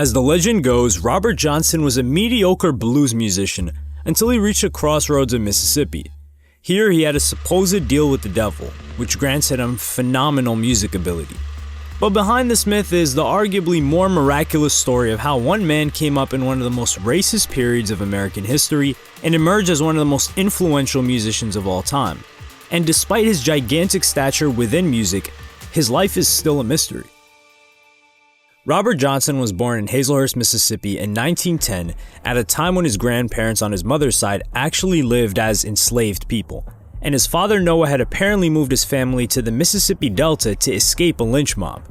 As the legend goes, Robert Johnson was a mediocre blues musician until he reached a crossroads of Mississippi. Here he had a supposed deal with the devil, which granted him phenomenal music ability. But behind this myth is the arguably more miraculous story of how one man came up in one of the most racist periods of American history and emerged as one of the most influential musicians of all time. And despite his gigantic stature within music, his life is still a mystery. Robert Johnson was born in Hazelhurst, Mississippi in 1910 at a time when his grandparents on his mother's side actually lived as enslaved people, and his father Noah had apparently moved his family to the Mississippi Delta to escape a lynch mob.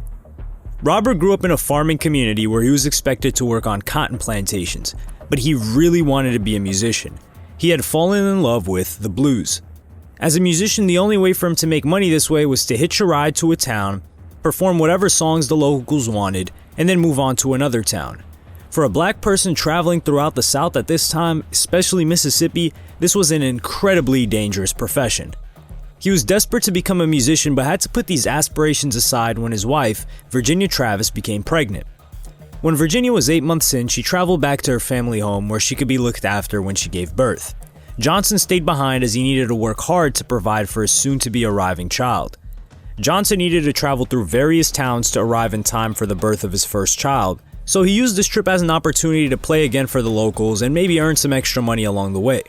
Robert grew up in a farming community where he was expected to work on cotton plantations, but he really wanted to be a musician. He had fallen in love with the blues. As a musician, the only way for him to make money this way was to hitch a ride to a town, perform whatever songs the locals wanted, and then move on to another town. For a black person traveling throughout the South at this time, especially Mississippi, this was an incredibly dangerous profession. He was desperate to become a musician but had to put these aspirations aside when his wife, Virginia Travis, became pregnant. When Virginia was 8 months in, she traveled back to her family home where she could be looked after when she gave birth. Johnson stayed behind as he needed to work hard to provide for his soon-to-be arriving child. Johnson needed to travel through various towns to arrive in time for the birth of his first child, so he used this trip as an opportunity to play again for the locals and maybe earn some extra money along the way.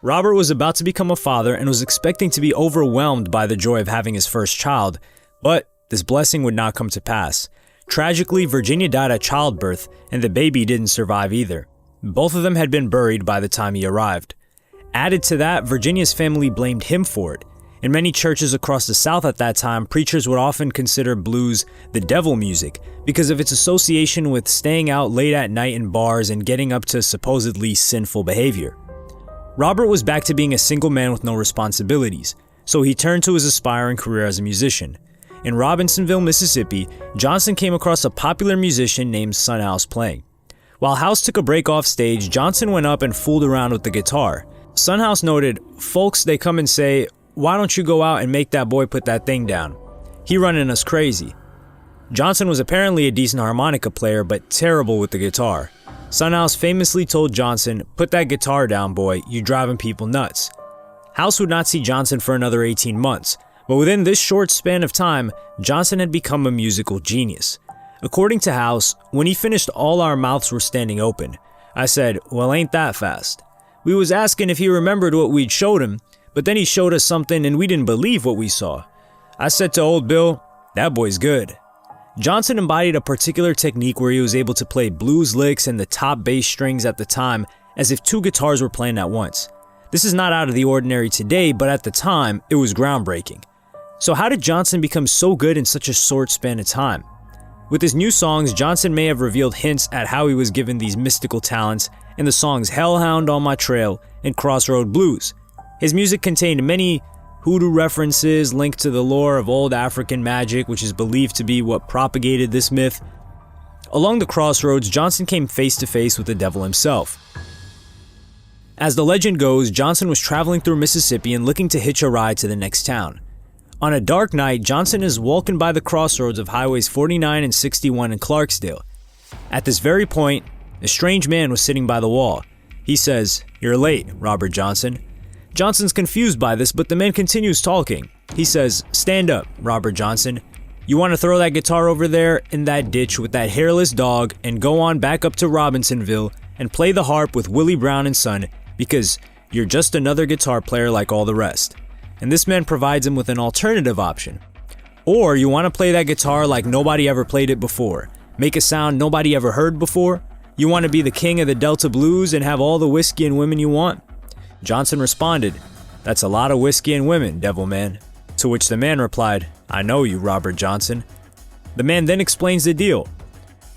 Robert was about to become a father and was expecting to be overwhelmed by the joy of having his first child, but this blessing would not come to pass. Tragically, Virginia died at childbirth, and the baby didn't survive either. Both of them had been buried by the time he arrived. Added to that, Virginia's family blamed him for it. In many churches across the South at that time, preachers would often consider blues the devil music because of its association with staying out late at night in bars and getting up to supposedly sinful behavior. Robert was back to being a single man with no responsibilities, so he turned to his aspiring career as a musician. In Robinsonville, Mississippi, Johnson came across a popular musician named Son House playing. While House took a break off stage, Johnson went up and fooled around with the guitar. Son House noted, "Folks, they come and say, 'Why don't you go out and make that boy put that thing down? He running us crazy.'" Johnson was apparently a decent harmonica player, but terrible with the guitar. Son House famously told Johnson, "Put that guitar down, boy, you driving people nuts." House would not see Johnson for another 18 months, but within this short span of time, Johnson had become a musical genius. According to House, "When he finished, all our mouths were standing open. I said, 'Well, ain't that fast?' We was asking if he remembered what we'd showed him, but then he showed us something and we didn't believe what we saw. I said to old Bill, 'That boy's good.'" Johnson embodied a particular technique where he was able to play blues licks and the top bass strings at the time as if two guitars were playing at once. This is not out of the ordinary today, but at the time, it was groundbreaking. So how did Johnson become so good in such a short span of time? With his new songs, Johnson may have revealed hints at how he was given these mystical talents in the songs Hellhound on My Trail and Crossroad Blues. His music contained many hoodoo references linked to the lore of old African magic, which is believed to be what propagated this myth. Along the crossroads, Johnson came face to face with the devil himself. As the legend goes, Johnson was traveling through Mississippi and looking to hitch a ride to the next town. On a dark night, Johnson is walking by the crossroads of highways 49 and 61 in Clarksdale. At this very point, a strange man was sitting by the wall. He says, "You're late, Robert Johnson." Johnson's confused by this, but the man continues talking. He says, "Stand up, Robert Johnson. You want to throw that guitar over there in that ditch with that hairless dog and go on back up to Robinsonville and play the harp with Willie Brown and Son because you're just another guitar player like all the rest." And this man provides him with an alternative option. Or you want to play that guitar like nobody ever played it before, make a sound nobody ever heard before? You want to be the king of the Delta Blues and have all the whiskey and women you want? Johnson responded, "That's a lot of whiskey and women, devil man." To which the man replied, "I know you, Robert Johnson." The man then explains the deal.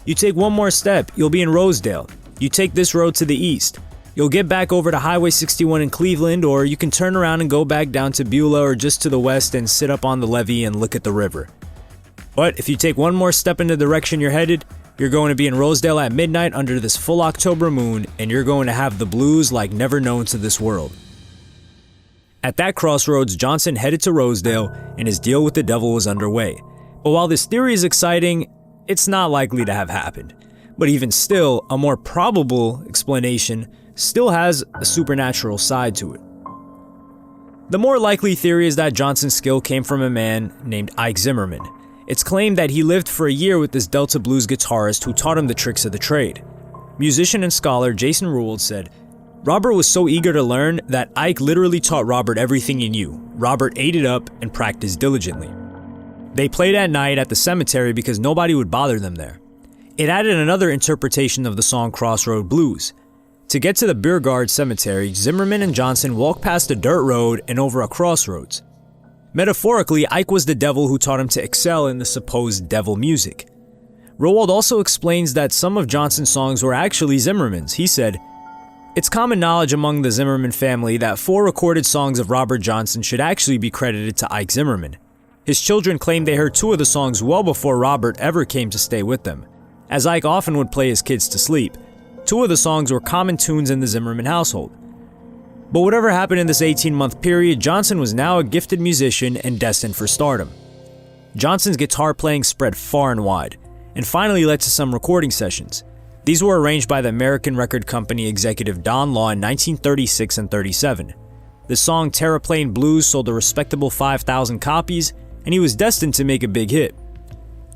"You take one more step, you'll be in Rosedale. You take this road to the east. You'll get back over to Highway 61 in Cleveland, or you can turn around and go back down to Beulah or just to the west and sit up on the levee and look at the river. But if you take one more step in the direction you're headed, you're going to be in Rosedale at midnight under this full October moon, and you're going to have the blues like never known to this world." At that crossroads, Johnson headed to Rosedale, and his deal with the devil was underway. But while this theory is exciting, it's not likely to have happened. But even still, a more probable explanation still has a supernatural side to it. The more likely theory is that Johnson's skill came from a man named Ike Zimmerman. It's claimed that he lived for a year with this Delta blues guitarist who taught him the tricks of the trade. Musician and scholar Jason Ruwald said, "Robert was so eager to learn that Ike literally taught Robert everything he knew. Robert ate it up and practiced diligently." They played at night at the cemetery because nobody would bother them there. It added another interpretation of the song Crossroad Blues. To get to the Beauregard Cemetery, Zimmerman and Johnson walked past a dirt road and over a crossroads. Metaphorically, Ike was the devil who taught him to excel in the supposed devil music. Ruwald also explains that some of Johnson's songs were actually Zimmerman's. He said, "It's common knowledge among the Zimmerman family that 4 recorded songs of Robert Johnson should actually be credited to Ike Zimmerman. His children claim they heard 2 of the songs well before Robert ever came to stay with them, as Ike often would play his kids to sleep. 2 of the songs were common tunes in the Zimmerman household." But whatever happened in this 18-month period, Johnson was now a gifted musician and destined for stardom. Johnson's guitar playing spread far and wide, and finally led to some recording sessions. These were arranged by the American record company executive Don Law in 1936 and 37. The song Terraplane Blues sold a respectable 5,000 copies, and he was destined to make a big hit.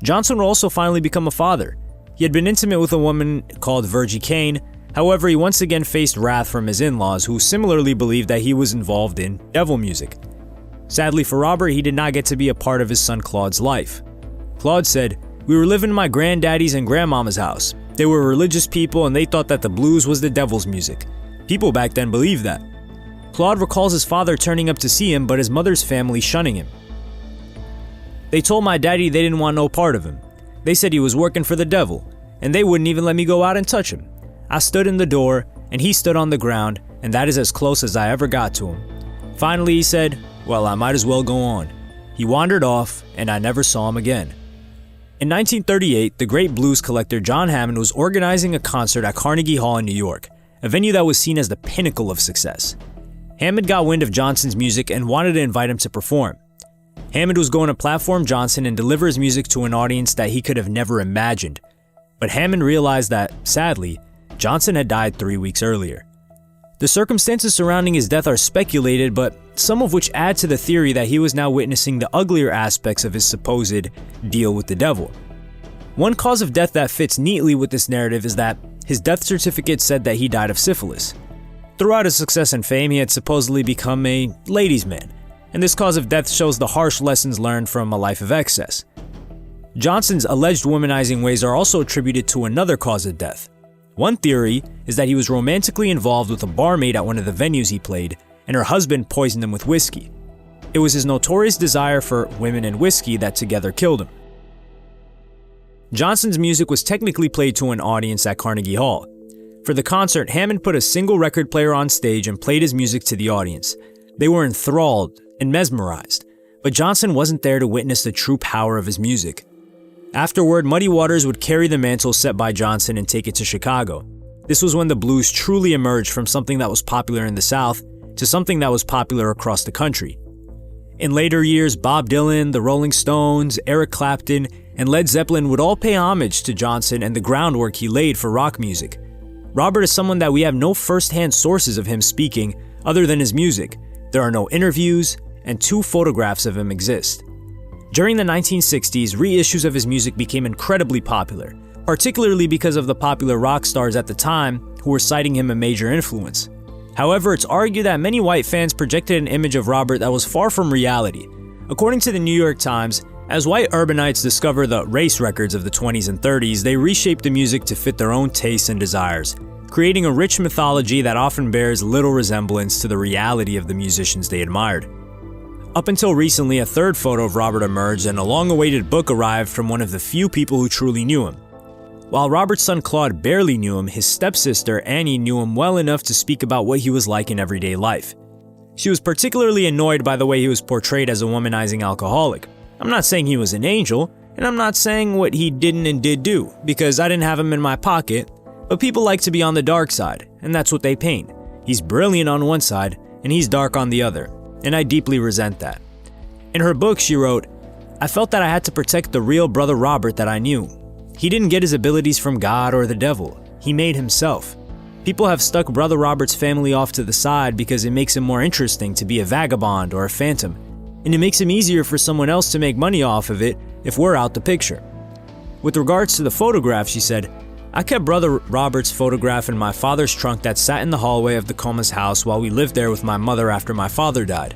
Johnson would also finally become a father. He had been intimate with a woman called Virgie Kane. However, he once again faced wrath from his in-laws, who similarly believed that he was involved in devil music. Sadly for Robert, he did not get to be a part of his son Claude's life. Claude said, "We were living in my granddaddy's and grandmama's house. They were religious people and they thought that the blues was the devil's music. People back then believed that." Claude recalls his father turning up to see him, but his mother's family shunning him. "They told my daddy they didn't want no part of him. They said he was working for the devil, and they wouldn't even let me go out and touch him. I stood in the door, and he stood on the ground, and that is as close as I ever got to him. Finally, he said, 'Well, I might as well go on.' He wandered off, and I never saw him again." In 1938, the great blues collector John Hammond was organizing a concert at Carnegie Hall in New York, a venue that was seen as the pinnacle of success. Hammond got wind of Johnson's music and wanted to invite him to perform. Hammond was going to platform Johnson and deliver his music to an audience that he could have never imagined. But Hammond realized that, sadly, Johnson had died 3 weeks earlier. The circumstances surrounding his death are speculated, but some of which add to the theory that he was now witnessing the uglier aspects of his supposed deal with the devil. One cause of death that fits neatly with this narrative is that his death certificate said that he died of syphilis. Throughout his success and fame, he had supposedly become a ladies' man, and this cause of death shows the harsh lessons learned from a life of excess. Johnson's alleged womanizing ways are also attributed to another cause of death. One theory is that he was romantically involved with a barmaid at one of the venues he played, and her husband poisoned him with whiskey. It was his notorious desire for women and whiskey that together killed him. Johnson's music was technically played to an audience at Carnegie Hall. For the concert, Hammond put a single record player on stage and played his music to the audience. They were enthralled and mesmerized, but Johnson wasn't there to witness the true power of his music. Afterward, Muddy Waters would carry the mantle set by Johnson and take it to Chicago. This was when the blues truly emerged from something that was popular in the South to something that was popular across the country. In later years, Bob Dylan, the Rolling Stones, Eric Clapton, and Led Zeppelin would all pay homage to Johnson and the groundwork he laid for rock music. Robert is someone that we have no first-hand sources of him speaking other than his music. There are no interviews, and 2 photographs of him exist. During the 1960s, reissues of his music became incredibly popular, particularly because of the popular rock stars at the time who were citing him a major influence. However, it's argued that many white fans projected an image of Robert that was far from reality. According to the New York Times, as white urbanites discover the race records of the 20s and 30s, they reshaped the music to fit their own tastes and desires, creating a rich mythology that often bears little resemblance to the reality of the musicians they admired. Up until recently, a 3rd photo of Robert emerged and a long-awaited book arrived from one of the few people who truly knew him. While Robert's son Claude barely knew him, his stepsister Annie knew him well enough to speak about what he was like in everyday life. She was particularly annoyed by the way he was portrayed as a womanizing alcoholic. I'm not saying he was an angel, and I'm not saying what he didn't and did do, because I didn't have him in my pocket, but people like to be on the dark side, and that's what they paint. He's brilliant on one side, and he's dark on the other. And I deeply resent that. In her book, she wrote, "I felt that I had to protect the real Brother Robert that I knew. He didn't get his abilities from God or the devil. He made himself. People have stuck Brother Robert's family off to the side because it makes him more interesting to be a vagabond or a phantom, and it makes him easier for someone else to make money off of it if we're out the picture. With regards to the photograph, she said, I kept Brother Robert's photograph in my father's trunk that sat in the hallway of the Comas house while we lived there with my mother after my father died.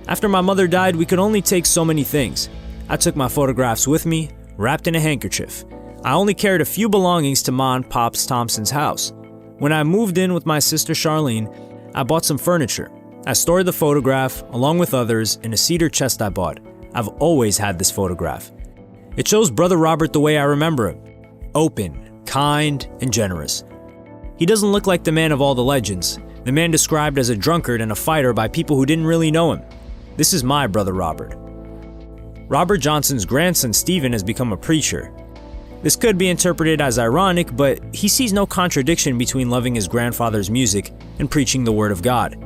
After my mother died, we could only take so many things. I took my photographs with me, wrapped in a handkerchief. I only carried a few belongings to Ma and Pops Thompson's house. When I moved in with my sister Charlene, I bought some furniture. I stored the photograph, along with others, in a cedar chest I bought. I've always had this photograph. It shows Brother Robert the way I remember him. Open, kind, and generous. He doesn't look like the man of all the legends, the man described as a drunkard and a fighter by people who didn't really know him. This is my Brother Robert. Robert Johnson's grandson Stephen has become a preacher. This could be interpreted as ironic, but he sees no contradiction between loving his grandfather's music and preaching the Word of God.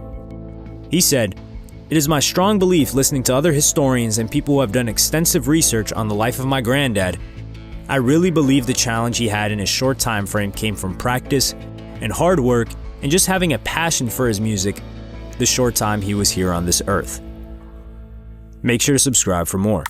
He said, "It is my strong belief, listening to other historians and people who have done extensive research on the life of my granddad, I really believe the challenge he had in his short time frame came from practice and hard work and just having a passion for his music the short time he was here on this earth." Make sure to subscribe for more.